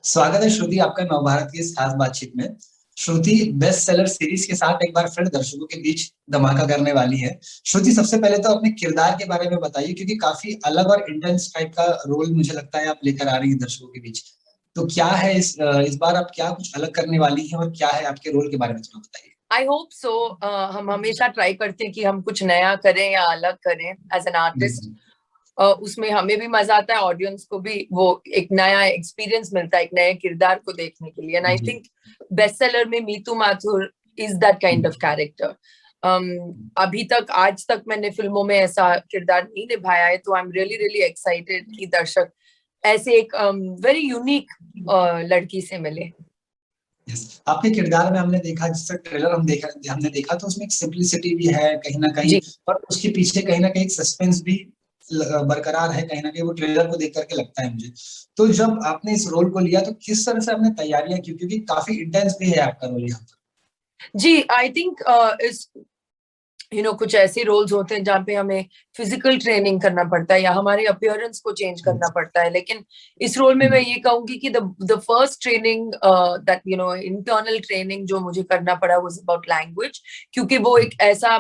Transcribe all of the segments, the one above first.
स्वागत है श्रुति आपका नवभारत की इस खास बातचीत में। श्रुति बेस्ट सेलर सीरीज के साथ एक बार फिर दर्शकों के बीच धमाका करने वाली है। श्रुति, सबसे पहले तो अपने किरदार के बारे में बताइए, क्योंकि काफी अलग और इंटेंस टाइप का रोल मुझे लगता है आप लेकर आ रही हैं दर्शकों के बीच। तो क्या है इस बार आप क्या कुछ अलग करने वाली हैं और क्या है आपके रोल के बारे में थोड़ा बताइए। I hope so. हम हमेशा ट्राई करते हैं कि हम कुछ नया करें या अलग करें एज एन आर्टिस्ट। बिल्कुल। उसमें हमें भी मजा आता है, ऑडियंस को भी वो एक नया एक्सपीरियंस मिलता है एक नए किरदार को देखने के लिए। एंड आई जी। थिंक बेस्ट सेलर में Meetu Mathur is that kind of character. अभी तक आज तक मैंने फिल्मों में ऐसा किरदार नहीं निभाया है, तो I am really really excited कि दर्शक ऐसे एक वेरी यूनिक लड़की से मिले। Yes. आपके किरदार में हमने देखा, जिसका ट्रेलर हमने देखा तो उसमें एक सिंपलिसिटी भी है कहीं ना कहीं, जी, और उसके पीछे कहीं ना कहीं एक सस्पेंस भी बरकरार है कहीं ना कहीं, वो ट्रेलर को देख करके लगता है मुझे। तो जब आपने इस रोल को लिया तो किस तरह से आपने तैयारियां की, क्योंकि काफी इंटेंस भी है आपका रोल यहाँ पर। जी। आई थिंक इस कुछ ऐसे रोल्स होते हैं जहाँ पे हमें फिजिकल ट्रेनिंग करना पड़ता है या हमारे अपीयरेंस को चेंज करना पड़ता है, लेकिन इस रोल में मैं ये कहूंगी कि the first training that internal training जो मुझे करना पड़ा वाज अबाउट लैंग्वेज, क्योंकि वो एक ऐसा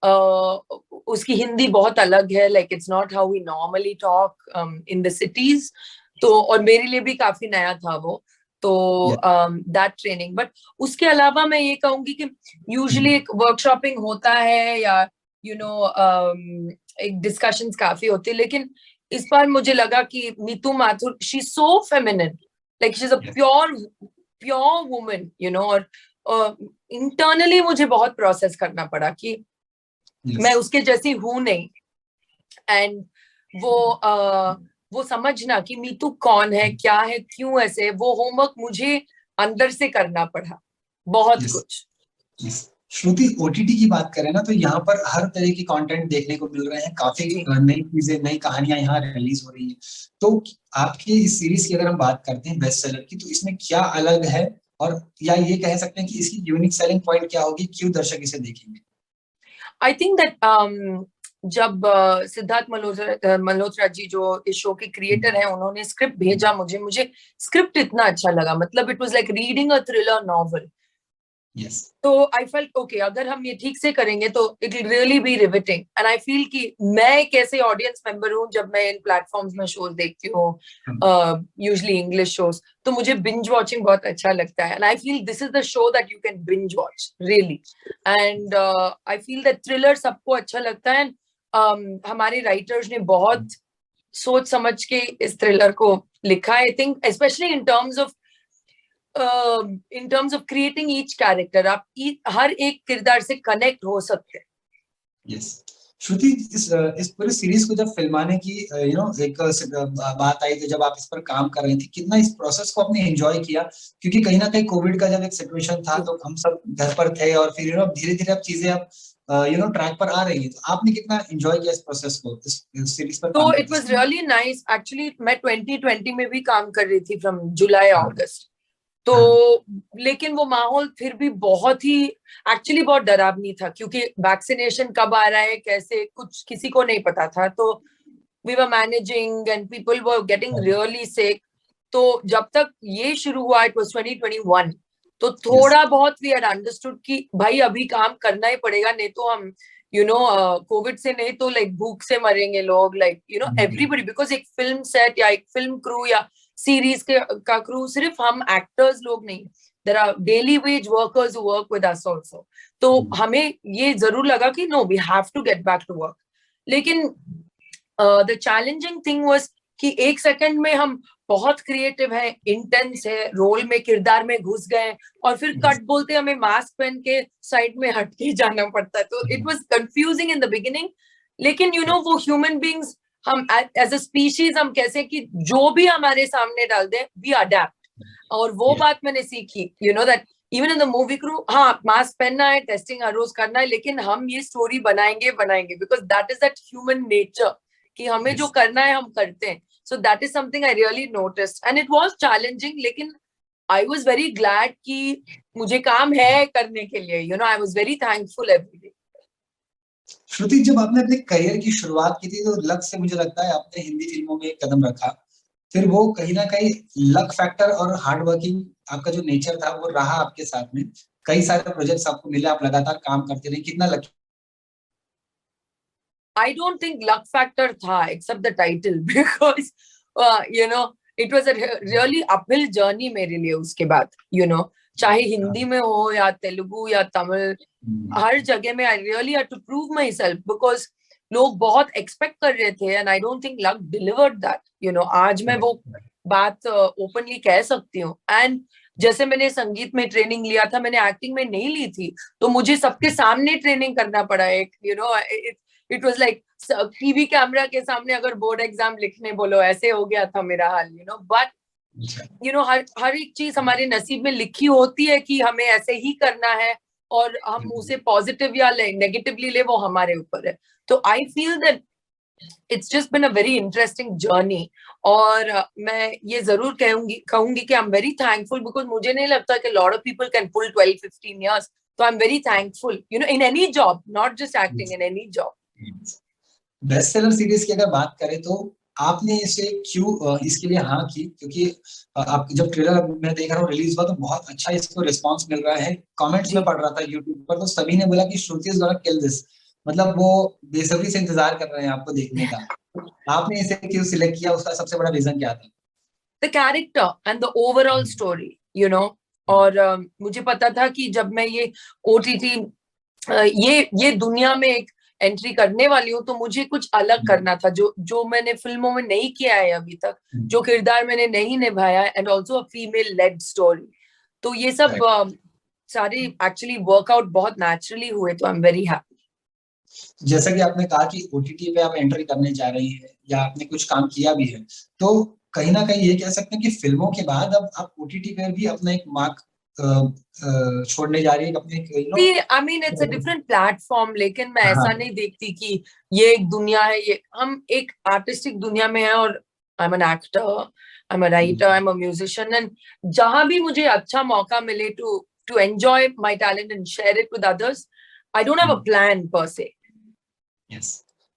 उसकी हिंदी बहुत अलग है, like it's not how we normally talk in the cities. तो और मेरे लिए भी काफी नया था वो। तो दैट ट्रेनिंग, बट उसके अलावा मैं ये कहूंगी कि यूजुअली एक वर्कशॉपिंग होता है या एक डिस्कशंस काफी होती है, लेकिन इस बार मुझे लगा कि Neetu Mathur she so feminine, like she is a pure pure woman और इंटरनली मुझे बहुत प्रोसेस करना पड़ा कि मैं उसके जैसी हूं नहीं। एंड वो वो समझना कि मीतू कौन है, क्या है, क्यों ऐसे, वो होमवर्क मुझे अंदर से करना पड़ा बहुत कुछ। श्रुति, ओटीटी की बात करें ना तो यहाँ पर हर तरह की कंटेंट देखने को मिल रहे हैं, काफी नई चीजें, नई कहानियां यहाँ रिलीज हो रही हैं। तो आपकी इस सीरीज की अगर हम बात करते हैं बेस्ट सेलर की, तो इसमें क्या अलग है, और या ये कह सकते हैं कि इसकी यूनिक सेलिंग पॉइंट क्या होगी, क्यों दर्शक इसे देखेंगे। आई थिंक दैट जब सिद्धार्थ मल्होत्रा जी जो इस शो के क्रिएटर हैं, उन्होंने स्क्रिप्ट भेजा मुझे स्क्रिप्ट इतना अच्छा लगा, मतलब it was like reading a thriller novel. तो आई फेल्ट ओके, अगर हम ये ठीक से करेंगे तो it will really be riveting. And I feel कि मैं एक ऐसे ऑडियंस मेंबर हूँ, जब मैं इन प्लेटफॉर्म्स में शोज देखती हूँ, यूजुअली इंग्लिश शोज, तो मुझे बिंज वॉचिंग बहुत अच्छा लगता है। And I feel this is the show that you can binge watch really. And I feel that thriller सबको अच्छा लगता है। हमारे राइटर्स ने बहुत सोच समझ के इस थ्रिलर को लिखा है। I think specially in terms of creating each character, आप हर एक किरदार से कनेक्ट हो सकते हैं। यस। श्रुति, इस पूरी सीरीज को जब फिल्माने की एक बात आई, तो जब आप इस पर काम कर रही थी, कितना इस प्रोसेस को आपने एंजॉय किया, क्योंकि कहीं ना कहीं कोविड का जब एक सिचुएशन था तो हम सब घर पर थे, और फिर धीरे धीरे अब चीजें अब ट्रैक पर आ रही है, तो आपने कितना एंजॉय किया इस प्रोसेस को, इस सीरीज पर तो काम इट करते वाज समय। Really nice actually. मैं 2020 में भी काम कर रही थी, फ्रॉम जुलाई अगस्त। तो हाँ। लेकिन वो माहौल फिर भी बहुत ही एक्चुअली बहुत डरावनी था, क्योंकि वैक्सीनेशन कब आ रहा है, कैसे, कुछ किसी को नहीं पता था। तो we were managing and people were getting really sick. तो जब तक ये शुरू हुआ, इट वाज 2021, तो यस। थोड़ा बहुत वी हैड अंडरस्टूड कि भाई अभी काम करना ही पड़ेगा, नहीं तो हम कोविड से नहीं तो लाइक भूख से मरेंगे लोग, लाइक एवरीबडी, बिकॉज एक फिल्म सेट या एक फिल्म क्रू या सीरीज के का क्रू सिर्फ हम एक्टर्स लोग नहीं, there are daily wage workers who work with us also. तो हमें ये जरूर लगा कि no, we have to get back to work. लेकिन द चैलेंजिंग थिंग वाज कि एक सेकंड में हम बहुत क्रिएटिव है, इंटेंस है, रोल में, किरदार में घुस गए, और फिर कट बोलते हमें मास्क पहन के साइड में हट के जाना पड़ता है। तो it was confusing in the beginning. लेकिन वो ह्यूमन बींग्स, हम एज अ स्पीशीज, हम कैसे कि जो भी हमारे सामने डाल दे, वी अडेप्ट। और वो बात मैंने सीखी, that even in the movie crew, हाँ मास्क पहनना है, टेस्टिंग हर रोज करना है, लेकिन हम ये स्टोरी बनाएंगे बनाएंगे, because that is that human nature कि हमें जो करना है हम करते हैं। So that is something I really noticed, and it was challenging. लेकिन I was very glad कि मुझे काम है करने के लिए. I was very thankful every day. श्रुति, जब आपने अपने करियर की शुरुआत की थी तो लग से मुझे लगता है आपने हिंदी फिल्मों में एक कदम रखा, फिर वो कहीं ना कहीं लक फैक्टर और हार्ड वर्किंग आपका जो नेचर था वो रहा आपके साथ में, कई सारे प्रोजेक्ट्स आपको मिले, आप लगातार काम करते रहे, कितना lucky. I don't think luck factor tha, except the title, because it was a really uphill journey मेरे लिए उसके बाद, चाहे हिंदी में हो या तेलुगु या तमिल, हर जगह में I really had to prove myself because लोग बहुत expect कर रहे थे and I don't think luck delivered that. आज मैं वो बात openly कह सकती हूँ. And जैसे मैंने संगीत में ट्रेनिंग लिया था, मैंने एक्टिंग में नहीं ली थी, तो मुझे सबके सामने ट्रेनिंग करना पड़ा. It was like TV camera के सामने अगर बोर्ड एग्जाम लिखने बोलो, ऐसे हो गया था मेरा हाल. बट हर एक चीज हमारे नसीब में लिखी होती है कि हमें ऐसे ही करना है, और हम उसे पॉजिटिव या नेगेटिवली ले, वो हमारे ऊपर है. तो I feel that it's just been a very interesting journey. और मैं ये जरूर कहूंगी कि I am very thankful, because मुझे नहीं लगता कि lot of people can pull 12-15 years. तो I am very thankful, in any job, not just acting, in any job. Best seller series की अगर बात करें तो आपने इसे क्यों इसके लिए हाँ की, क्योंकि आप जब ट्रेलर मैं देख रहा हूँ रिलीज हुआ तो बहुत अच्छा इसको रिस्पांस मिल रहा है. कमेंट्स में पढ़ रहा था यूट्यूब पर, तो सभी ने बोला कि श्रुति इज गोना किल दिस, मतलब वो बेसब्री से इंतजार कर रहे हैं आपको देखने का. आपने इसे क्यों सिलेक्ट किया, उसका सबसे बड़ा रीजन क्या था? The character and the overall story, और मुझे पता था कि जब मैं ये ओटीटी ये दुनिया में एक एंट्री करने वाली हूँ, तो मुझे कुछ अलग करना था, जो मैंने फिल्मों में नहीं किया है अभी तक, जो किरदार मैंने नहीं निभाया, and also a female led story. तो ये सब सारे एक्चुअली वर्कआउट बहुत नेचुरली हुए, तो आई एम वेरी हैप्पी. जैसा कि आपने कहा कि ओटीटी पे आप एंट्री करने जा रही हैं या आपने कुछ काम किया भी है, तो कहीं ना कहीं ये कह सकते हैं कि फिल्मों के बाद अब आप ओटीटी पे भी अपना एक मार्क छोड़ने जा रही है अपने. I mean it's a different platform, लेकिन मैं ऐसा नहीं देखती कि ये एक दुनिया है. ये हम एक आर्टिस्टिक दुनिया में है, और I am an actor, I am a writer, I am a musician, and जहां भी मुझे अच्छा मौका मिले to enjoy my talent and share it with others, I don't have a plan per se. Yes,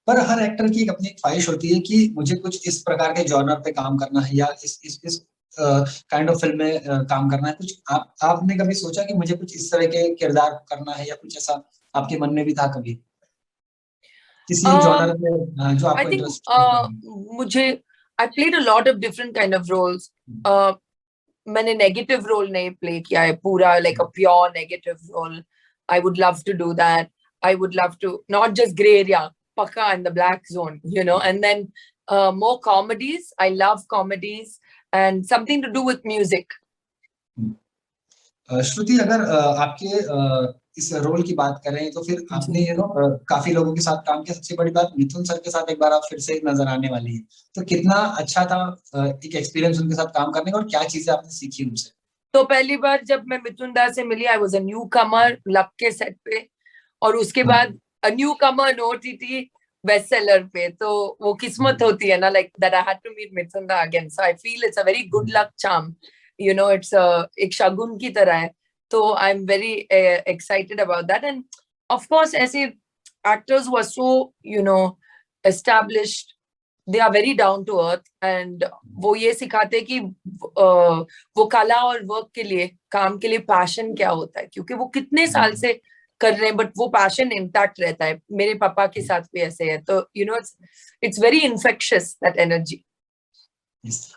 पर हर एक्टर की एक अपनी एक ख्वाहिश होती है कि मुझे कुछ इस प्रकार के जॉनर पे काम करना है या इस काइंड ऑफ फिल्म में काम करना है. कुछ आपने कभी सोचा कि मुझे कुछ इस तरह के किरदार करना है, या कुछ ऐसा आपके मन में भी था कभी किसी एक जॉनर में जो I आपको think इंटरेस्ट? मुझे I played a lot of different kind of roles. मैंने नेगेटिव रोल नहीं प्ले किया है पूरा, like a pure negative role. I would love to do that. I would love to not just gray area, paka in the black zone, and then more comedies. I love comedies and something to do with music. श्रुति, अगर आपके इस role की बात करें तो फिर आपने काफी लोगों के साथ काम किया. सबसे बड़ी बात, मिथुन सर के साथ एक बार आप फिर से नजर आने वाली है, तो कितना अच्छा था एक एक्सपीरियंस उनके साथ काम करने का, और क्या चीजें आपने सीखी उनसे? तो पहली बार जब मैं मिथुन दा से मिली, I was a newcomer luck के सेट पे, और उसके बाद a newcomer OTT best seller पे. तो वो किस्मत होती है ना, like that I had to meet Mithun da again. So I feel it's a very good luck charm, it's एक शगुन की तरह है. तो I am very excited about that. And of course ऐसे actors who are so established, they are very down to earth, and वो ये सिखाते कि वो कला और वर्क के लिए, काम के लिए पैशन क्या होता है, क्योंकि वो कितने साल से कर रहे हैं, बट वो पैशन इंटैक्ट रहता है. मेरे पापा के साथ भी ऐसे है. तो it's very infectious that energy.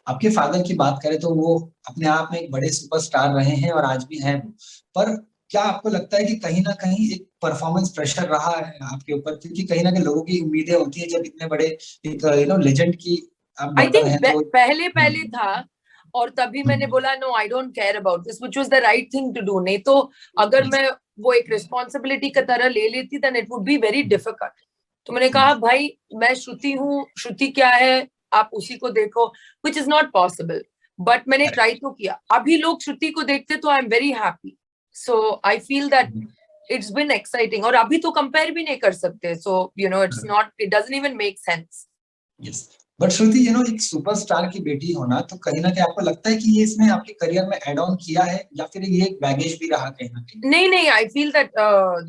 आपके फादर की बात करें तो वो अपने आप में एक बड़े सुपरस्टार रहे हैं और आज भी हैं वो, पर क्या आपको लगता है कि कहीं ना कहीं एक परफॉर्मेंस प्रेशर रहा है आपके ऊपर, क्योंकि कहीं ना कहीं लोगों की उम्मीदें होती है जब इतने बड़े एक लेजेंड की आप आई डॉटर थिंक हैं तो? पहले था, और तभी मैंने बोला no, I don't care about this, which was the right thing to do. नहीं तो अगर मैं वो एक रिस्पॉन्सिबिलिटी की तरह ले लेती, then it would be very difficult. तो मैंने कहा भाई मैं श्रुति हूँ, श्रुति क्या है आप उसी को देखो, which is not possible. But मैंने ट्राई तो किया. अभी लोग श्रुति को देखते तो I am very happy. So I feel that it's been exciting, और अभी तो कंपेयर भी नहीं कर सकते. So it's not, it doesn't even make sense. Yes, but Shruti एक सुपरस्टार की बेटी होना, तो कहीं ना कहीं आपको लगता है कि ये इसने आपके करियर में एड ऑन किया है, या फिर ये एक बैगेज भी रहा कहीं ना कहीं? नहीं, आई feel that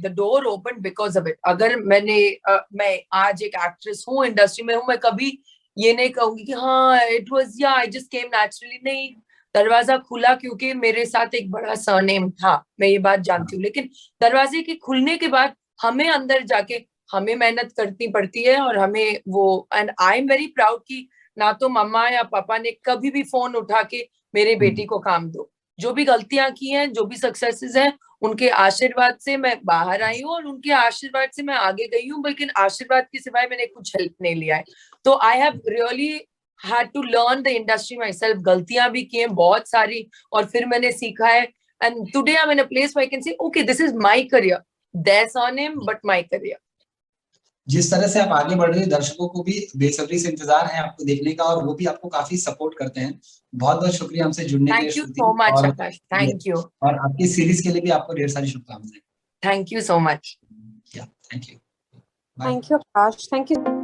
the door open because of it. अगर मैं आज एक एक्ट्रेस हूँ, इंडस्ट्री में हूँ, मैं कभी ये नहीं कहूंगी कि हाँ इट वाज या आई जस्ट केम नेचुरली, नहीं, दरवाजा खुला क्योंकि मेरे साथ एक बड़ा सरनेम था, मैं ये बात जानती हूँ। लेकिन दरवाजे के खुलने के बाद हमें अंदर जाके हमें मेहनत करनी पड़ती है, और हमें वो, and I am very proud कि ना तो मम्मा या पापा ने कभी भी फोन उठा के मेरे बेटी को काम दो। जो भी गलतियां की हैं, जो भी सक्सेसेस हैं, उनके आशीर्वाद से मैं बाहर आई हूँ और उनके आशीर्वाद से मैं आगे गई हूँ, लेकिन आशीर्वाद के सिवाय मैंने कुछ हेल्प नहीं लिया है। तो I have really had to learn the industry myself. गलतियां भी की हैं बहुत सारी, और फिर मैंने सीखा है, and today I am in a place where I can say okay this is my career, their surname but my career. जिस तरह से आप आगे बढ़ रहे हैं, दर्शकों को भी बेसब्री से इंतजार है आपको देखने का, और वो भी आपको काफी सपोर्ट करते हैं। बहुत बहुत शुक्रिया हमसे जुड़ने के लिए thank you Shruti, so much और आकाश, थैंक यू, और आपकी सीरीज के लिए भी आपको ढेर सारी शुभकामनाएं। Thank you so much. Thank you. Thank you, Akash. Thank you.